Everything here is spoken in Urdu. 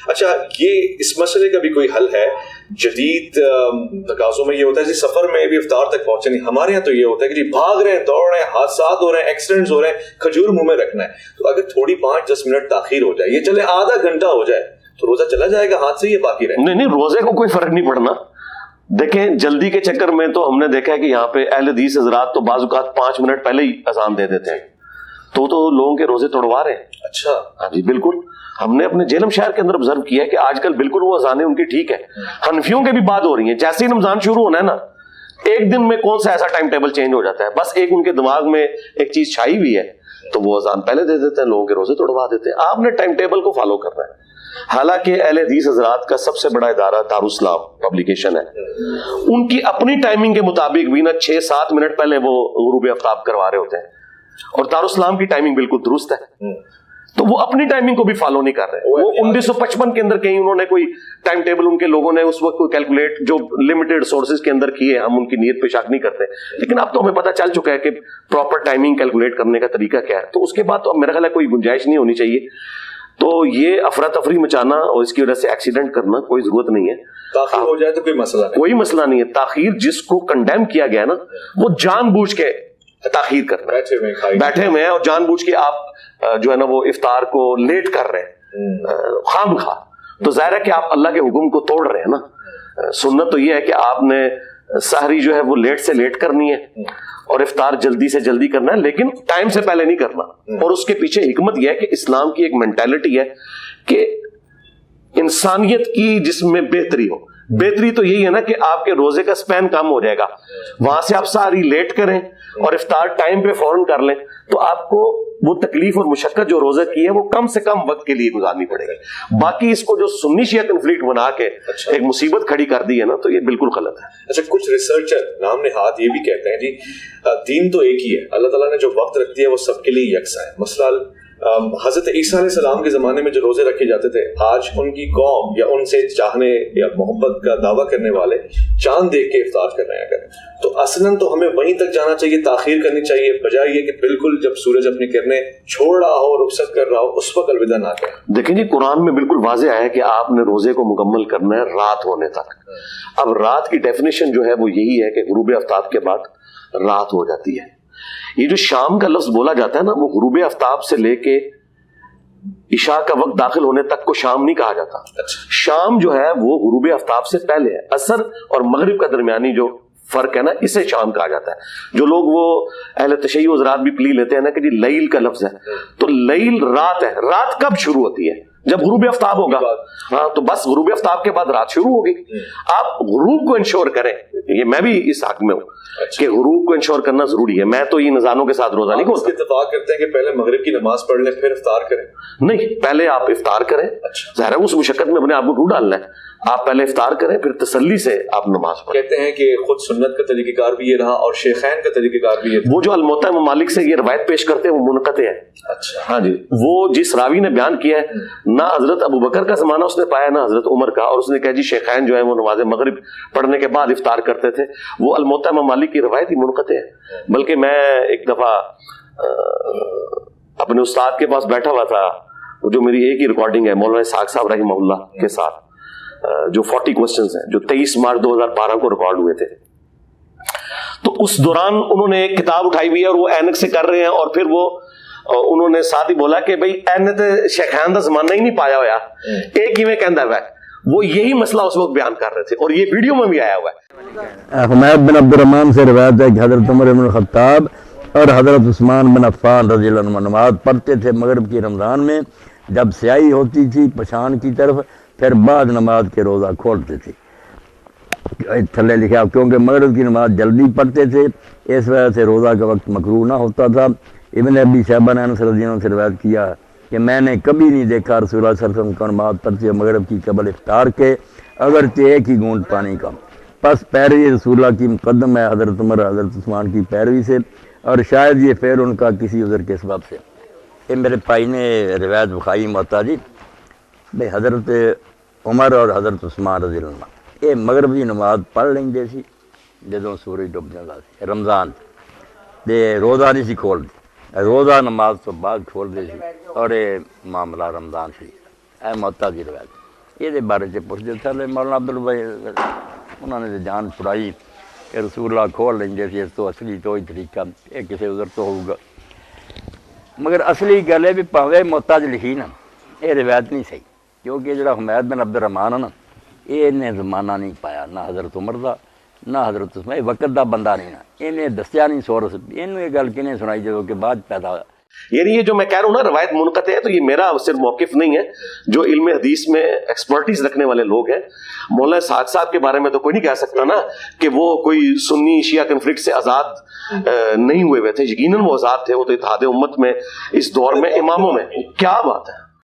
اچھا یہ اس مسئلے کا بھی کوئی حل ہے؟ جدید تقاضوں میں یہ ہوتا ہے جی سفر میں بھی افطار تک پہنچے نہیں. ہمارے یہاں تو یہ ہوتا ہے کہ جی بھاگ رہے ہیں, دوڑ رہے ہیں, حادثات ہو رہے ہیں, ایکسیڈنٹس ہو رہے ہیں, کھجور منہ میں رکھنا ہے. تو اگر تھوڑی 5-10 منٹ تاخیر ہو جائے, یہ چلے آدھا گھنٹہ ہو جائے, تو روزہ چلا جائے گا ہاتھ سے, یہ باقی رہے؟ نہیں, روزے کو کوئی فرق نہیں پڑنا. دیکھیں جلدی کے چکر میں تو ہم نے دیکھا ہے کہ یہاں پہ اہل حدیث حضرات تو بعض اوقات 5 منٹ پہلے ہی اذان دے دیتے ہیں, تو لوگوں کے روزے توڑوا رہے ہیں. اچھا ہاں جی بالکل. ہم نے اپنے جیلم شہر کے اندر آبزرو کیا ہے کہ آج کل بالکل وہ اذانیں ان کی ٹھیک ہے. حنفیوں کے بھی بات ہو رہی ہیں, جیسے ہی رمضان شروع ہونا ہے نا, ایک دن میں کون سا ایسا ٹائم ٹیبل چینج ہو جاتا ہے, بس ایک ان کے دماغ میں ایک چیز چھائی ہوئی ہے, تو وہ اذان پہلے دے دیتے ہیں, لوگوں کے روزے توڑوا دیتے ہیں. آپ نے ٹائم ٹیبل کو فالو کرنا ہے. حالانکہ اہل حدیث حضرات کا سب سے بڑا ادارہ دارالاسلام پبلیکیشن ہے, ان کی اپنی ٹائمنگ کے مطابق بھی نا 6-7 منٹ پہلے وہ غروب آفتاب کروا رہے ہوتے ہیں, اور دارالاسلام کی ٹائمنگ بالکل درست ہے. تو وہ اپنی ٹائمنگ کو بھی فالو نہیں کر رہے. وہ 1955 کے اندر کہیں انہوں نے کوئی ٹائم ٹیبل ان کے لوگوں نے اس وقت کوئی کیلکولیٹ جو لمیٹڈ سورسز کے اندر کیے, ہم ان کی نیت پہ شک نہیں کرتے, لیکن اب تو ہمیں پتہ چل چکا ہے کہ پراپر ٹائمنگ کیلکولیٹ کرنے کا طریقہ کیا ہے. تو اس کے بعد تو میرا خیال ہے کوئی گنجائش نہیں ہونی چاہیے. تو یہ افراتفری مچانا اور اس کی وجہ سے ایکسیڈنٹ کرنا کوئی ضرورت نہیں ہے. تاخیر ہو جائے تو کوئی مسئلہ نہیں, کوئی مسئلہ نہیں ہے. تاخیر جس کو کنڈیم کیا گیا نا, وہ جان بوجھ کے تاخیر کرنا, بیٹھے ہوئے ہیں اور جان بوجھ کے آپ جو ہے نا وہ افطار کو لیٹ کر رہے ہیں خام خواہ, تو ظاہر ہے کہ آپ اللہ کے حکم کو توڑ رہے ہیں نا. سنت تو یہ ہے کہ آپ نے سحری جو ہے وہ لیٹ سے لیٹ کرنی ہے اور افطار جلدی سے جلدی کرنا ہے, لیکن ٹائم سے پہلے نہیں کرنا. اور اس کے پیچھے حکمت یہ ہے کہ اسلام کی ایک مینٹالٹی ہے کہ انسانیت کی جس میں بہتری ہو. بہتری تو یہی ہے نا کہ آپ کے روزے کا سپین کم ہو جائے گا, وہاں سے آپ ساری لیٹ کریں اور افطار ٹائم پہ فوراً کر لیں, تو آپ کو وہ تکلیف اور مشقت جو روزے کی ہے وہ کم سے کم وقت کے لیے گزارنی پڑے گی. باقی اس کو جو سنی شیعہ کنفلکٹ بنا کے ایک مصیبت کھڑی کر دی ہے نا, تو یہ بالکل غلط ہے. اچھا کچھ ریسرچر نام نہاد یہ بھی کہتے ہیں جی دین تو ایک ہی ہے, اللہ تعالیٰ نے جو وقت رکھ دیا ہے وہ سب کے لیے یکساں ہے. مثلا حضرت عیسیٰ علیہ السلام کے زمانے میں جو روزے رکھے جاتے تھے, آج ان کی قوم یا ان سے چاہنے یا محبت کا دعویٰ کرنے والے چاند دیکھ کے افطار کر رہے ہیں. تو اصلاً تو ہمیں وہیں تک جانا چاہیے, تاخیر کرنی چاہیے, بجائے یہ کہ بالکل جب سورج اپنی کرنیں چھوڑ رہا ہو, رخصت کر رہا ہو, اس وقت الوداع نہ کریں. دیکھیں جی قرآن میں بالکل واضح ہے کہ آپ نے روزے کو مکمل کرنا ہے رات ہونے تک. اب رات کی ڈیفینیشن جو ہے وہ یہی ہے کہ غروب آفتاب کے بعد رات ہو جاتی ہے. یہ جو شام کا لفظ بولا جاتا ہے نا, وہ غروب آفتاب سے لے کے عشاء کا وقت داخل ہونے تک کو شام نہیں کہا جاتا. شام جو ہے وہ غروب آفتاب سے پہلے ہے. عصر اور مغرب کا درمیانی جو فرق ہے نا, اسے شام کہا جاتا ہے. جو لوگ وہ اہل تشیع حضرات بھی پلی لیتے ہیں نا کہ جی لیل کا لفظ ہے, تو لیل رات ہے. رات کب شروع ہوتی ہے؟ جب غروب آفتاب ہوگا. ہاں تو بس غروب آفتاب کے بعد رات شروع ہوگی. آپ غروب کو انشور کریں, یہ میں بھی اس حق میں ہوں کہ غروب کو انشور کرنا ضروری ہے. میں تو یہ نظانوں کے ساتھ روزہ نہیں کھولتا. اتفاق کرتے ہیں کہ پہلے مغرب کی نماز پڑھ لیں پھر افطار کریں. نہیں, پہلے آپ افطار کریں. ظاہر ہے اس مشقت میں اپنے آپ کو ڈھونڈ ڈالنا ہے. آپ پہلے افطار کریں, پھر تسلی سے آپ نماز پڑھیں. کہتے ہیں کہ خود سنت کا طریقہ کار بھی یہ رہا اور شیخین کا طریقہ کار بھی یہ رہا. وہ جو الموطا ممالک سے یہ روایت پیش کرتے ہیں وہ منقطع ہے. اچھا ہاں جی, وہ جس راوی نے بیان کیا ہے, نہ حضرت ابو بکر کا زمانہ اس نے پایا نہ حضرت عمر کا, اور اس نے کہا جی شیخین جو ہے وہ نماز مغرب پڑھنے کے بعد افطار کرتے تھے. وہ الموطا ممالک کی روایت ہی منقطع ہے. بلکہ میں ایک دفعہ اپنے استاد کے پاس بیٹھا ہوا تھا, جو میری ایک ہی ریکارڈنگ ہے مولانا اسحاق صاحب رحمہ اللہ کے ساتھ, جو 40 کوسچنز ہیں جو 23 مارچ 2012 کو ریکارڈ ہوئے تھے. تو اس دوران انہوں نے ایک کتاب اٹھائی ہوئی ہے اور وہ اینک سے کر رہے ہیں, اور پھر وہ انہوں نے ساتھ ہی بولا کہ بھائی این تے شیخان دا زمانہ ہی نہیں پایا ہوا, ایک ہی میں کہندا ہوا ہے. وہ یہی مسئلہ اس وقت بیان کر رہے تھے, اور یہ ویڈیو میں بھی آیا ہوا ہے. حمید بن عبد الرحمن سے روایت ہے کہ حضرت عمر بن الخطاب اور حضرت عثمان بن عفان رضی اللہ عنہ نماز پڑھتے تھے مغرب کی رمضان میں, جب سیاہی ہوتی تھی پشان کی طرف, پھر بعد نماز کے روزہ کھولتے تھے. تھلے لکھا کیونکہ مغرب کی نماز جلدی پڑھتے تھے, اس وجہ سے روزہ کا وقت مکروہ نہ ہوتا تھا. ابن ابی شیبہ نے انس رضی اللہ عنہ سے روایت کیا کہ میں نے کبھی نہیں دیکھا رسول اللہ صلی اللہ علیہ وسلم کو نماز پڑھتے مغرب کی قبل افطار کے, اگرچہ ایک ہی گھونٹ پانی کا. پس پیروی رسول اللہ کی مقدم ہے حضرت عمر حضرت عثمان کی پیروی سے, اور شاید یہ پھر ان کا کسی عذر کے سبب سے. یہ میرے بھائی نے روایت بخاری موطا جی بھائی حضرت عمر اور حضرت عثمان رضی اللہ عنہ یہ مغرب کی نماز پڑھ لیں گے سی جدوں سورج ڈب جاتا سی رمضان دے, روزہ نہیں سی کھول دی, روزہ نماز تو بعد کھول دے سی, اور یہ معاملہ رمضان شریف اے موطا کی روایت. یہ بارے سے پوچھتے تھے مولانا عبدل بھائی انہوں نے جان چھڑائی کہ رسول اللہ کھول لیں جیسے اس تو اصلی تو ہی طریقہ یہ کسی ادھر تو ہوگا، مگر اصلی گل ہے بھی پاوے محتاج لکھی نا یہ روایت نہیں صحیح، کیونکہ جڑا حمید بن عبد الرحمان ہے نا یہ نے زمانہ نہیں پایا نہ حضرت عمر دا نہ حضرت عثمان، وقت دا بندہ نہیں نا، انہیں دسیا نہیں سورس، انہوں یہ گل کنے سنائی جدوں کہ بعد پیدا ہوا۔ یعنی یہ جو میں کہہ رہا ہوں نا روایت منقطع ہے، تو یہ میرا صرف موقف نہیں ہے، جو علم حدیث میں ایکسپرٹیز رکھنے والے لوگ ہیں، مولانا سعد صاحب کے بارے میں تو کوئی نہیں کہہ سکتا نا کہ وہ کوئی سنی شیعہ کنفلکٹ سے آزاد نہیں ہوئے تھے، یقیناً وہ آزاد تھے، وہ تو اتحاد امت میں اس دور میں اماموں میں، کیا بات ہے۔